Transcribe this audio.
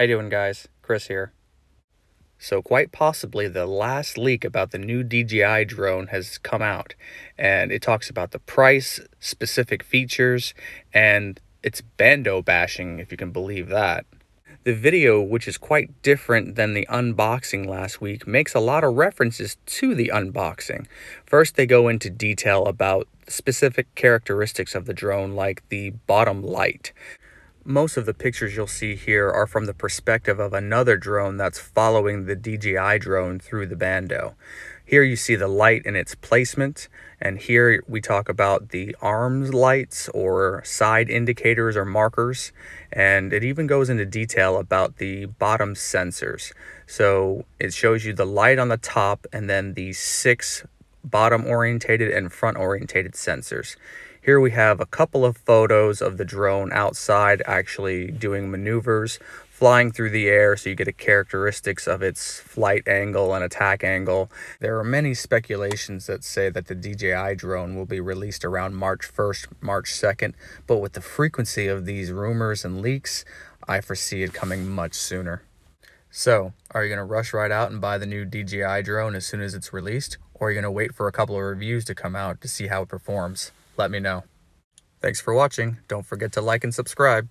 How you doing, guys? Chris here. So quite possibly the last leak about the new DJI drone has come out, and it talks about the price, specific features, and it's bando bashing, if you can believe that. The video, which is quite different than the unboxing last week, makes a lot of references to the unboxing. First, they go into detail about specific characteristics of the drone, like the bottom light. Most of the pictures you'll see here are from the perspective of another drone that's following the DJI drone through the bando. Here you see the light and its placement, and here we talk about the arms lights or side indicators or markers, and it even goes into detail about the bottom sensors. So it shows you the light on the top and then the 6 bottom orientated and front orientated sensors. Here we have a couple of photos of the drone outside actually doing maneuvers, flying through the air, so you get a characteristics of its flight angle and attack angle. There are many speculations that say that the DJI drone will be released around March 1st, March 2nd, but with the frequency of these rumors and leaks, I foresee it coming much sooner. So, are you going to rush right out and buy the new DJI drone as soon as it's released, or are you going to wait for a couple of reviews to come out to see how it performs? Let me know. Thanks for watching. Don't forget to like and subscribe.